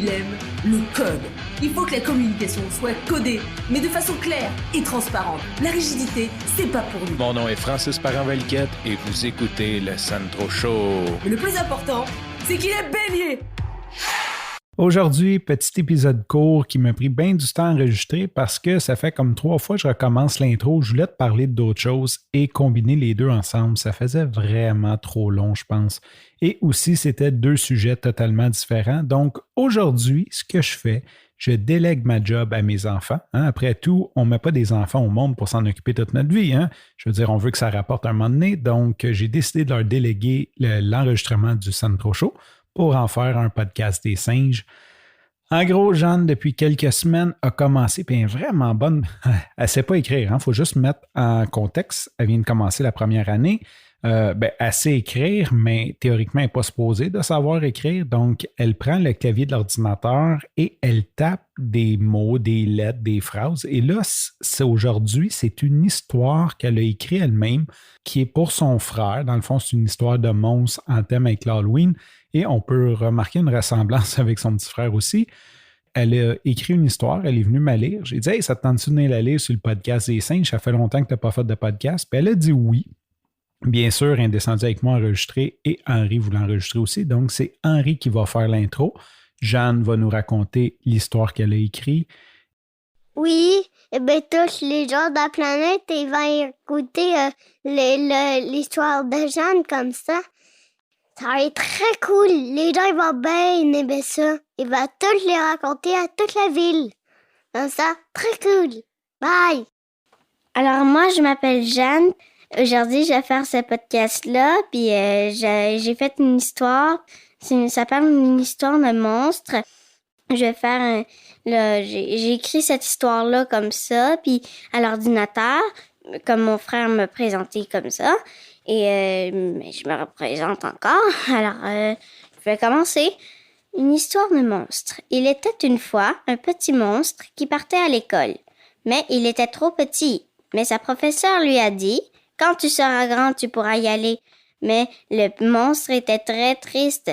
il aime le code. Il faut que la communication soit codée, mais de façon claire et transparente. La rigidité, c'est pas pour nous. Mon nom est Francis Parent-Valquette et vous écoutez le Sandro Show. Mais le plus important, c'est qu'il est bélier. Aujourd'hui, petit épisode court qui m'a pris bien du temps à enregistrer parce que ça fait comme 3 fois que je recommence l'intro. Je voulais te parler d'autres choses et combiner les deux ensemble. Ça faisait vraiment trop long, je pense. Et aussi, c'était 2 sujets totalement différents. Donc, aujourd'hui, ce que je fais, je délègue ma job à mes enfants. Après tout, on ne met pas des enfants au monde pour s'en occuper toute notre vie. Je veux dire, on veut que ça rapporte un moment donné. Donc, j'ai décidé de leur déléguer l'enregistrement du Sandro Show pour en faire un podcast des singes. En gros, Jeanne, depuis quelques semaines, a commencé, puis elle est vraiment bonne. Elle ne sait pas écrire, il faut juste mettre en contexte. Elle vient de commencer la première année. Elle sait écrire, mais théoriquement, elle n'est pas supposée de savoir écrire. Donc, elle prend le clavier de l'ordinateur et elle tape des mots, des lettres, des phrases. Et là, aujourd'hui, c'est une histoire qu'elle a écrite elle-même qui est pour son frère. Dans le fond, c'est une histoire de monstre en thème avec l'Halloween. Et on peut remarquer une ressemblance avec son petit frère aussi. Elle a écrit une histoire, elle est venue me lire. J'ai dit « Hey, ça te tente-tu de venir la lire sur le podcast des singes? Ça fait longtemps que tu n'as pas fait de podcast. » Puis elle a dit oui. Bien sûr, elle est descendue avec moi enregistrer et Henri voulait enregistrer aussi. Donc, c'est Henri qui va faire l'intro. Jeanne va nous raconter l'histoire qu'elle a écrite. Oui, tous les gens de la planète, ils vont écouter l'histoire de Jeanne comme ça. Ça va être très cool. Les gens ils vont bien aimer ça. Il va tous les raconter à toute la ville. Comme ça, très cool. Bye! Alors moi, je m'appelle Jeanne. Aujourd'hui, je vais faire ce podcast-là. Puis j'ai fait une histoire. Ça parle d'une histoire de monstre. Je vais faire j'ai écrit cette histoire-là comme ça. Puis à l'ordinateur, comme mon frère me présentait comme ça. Et je me représente encore. Alors, je vais commencer. Une histoire de monstre. Il était une fois un petit monstre qui partait à l'école. Mais il était trop petit. Mais sa professeure lui a dit « Quand tu seras grand, tu pourras y aller. » Mais le monstre était très triste.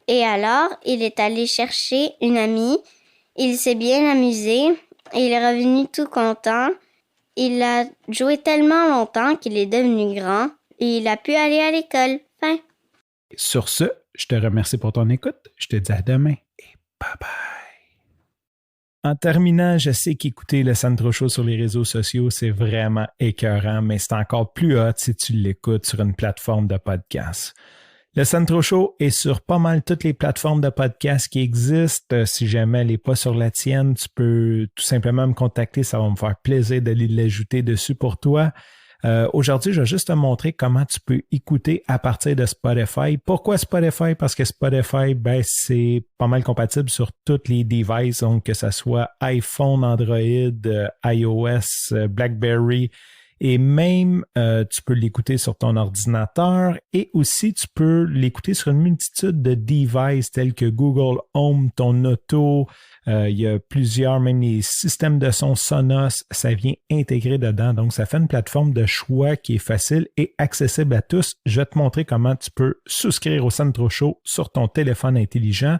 Et alors, il est allé chercher une amie. Il s'est bien amusé. Et il est revenu tout content. Il a joué tellement longtemps qu'il est devenu grand. Et il a pu aller à l'école. Fin. Sur ce, je te remercie pour ton écoute. Je te dis à demain et bye-bye. En terminant, je sais qu'écouter le Sandro Show sur les réseaux sociaux, c'est vraiment écœurant, mais c'est encore plus hot si tu l'écoutes sur une plateforme de podcast. Le Sandro Show est sur pas mal toutes les plateformes de podcast qui existent. Si jamais elle n'est pas sur la tienne, tu peux tout simplement me contacter. Ça va me faire plaisir d'aller l'ajouter dessus pour toi. Aujourd'hui, je vais juste te montrer comment tu peux écouter à partir de Spotify. Pourquoi Spotify? Parce que Spotify, c'est pas mal compatible sur tous les devices, donc que ce soit iPhone, Android, iOS, BlackBerry, et même tu peux l'écouter sur ton ordinateur et aussi tu peux l'écouter sur une multitude de devices tels que Google Home, ton auto. Il y a plusieurs, même les systèmes de son Sonos, ça vient intégrer dedans. Donc, ça fait une plateforme de choix qui est facile et accessible à tous. Je vais te montrer comment tu peux souscrire au Sandro Show sur ton téléphone intelligent.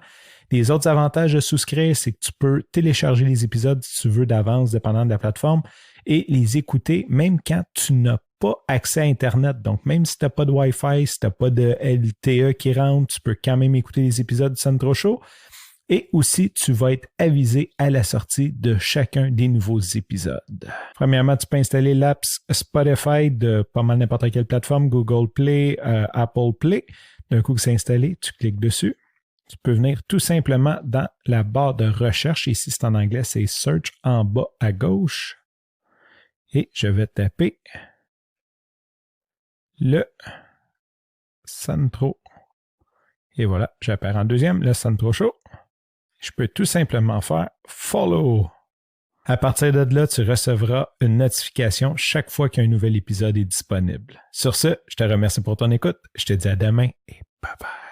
Les autres avantages de souscrire, c'est que tu peux télécharger les épisodes si tu veux d'avance, dépendant de la plateforme, et les écouter même quand tu n'as pas accès à Internet. Donc, même si tu n'as pas de Wi-Fi, si tu n'as pas de LTE qui rentre, tu peux quand même écouter les épisodes du Sandro Show. Et aussi, tu vas être avisé à la sortie de chacun des nouveaux épisodes. Premièrement, tu peux installer l'app Spotify de pas mal n'importe quelle plateforme, Google Play, Apple Play. D'un coup que c'est installé, tu cliques dessus. Tu peux venir tout simplement dans la barre de recherche. Ici, c'est en anglais, c'est Search en bas à gauche. Et je vais taper le Sandro. Et voilà, j'appelle en deuxième le Sandro Show. Je peux tout simplement faire Follow. À partir de là, tu recevras une notification chaque fois qu'un nouvel épisode est disponible. Sur ce, je te remercie pour ton écoute. Je te dis à demain et bye bye.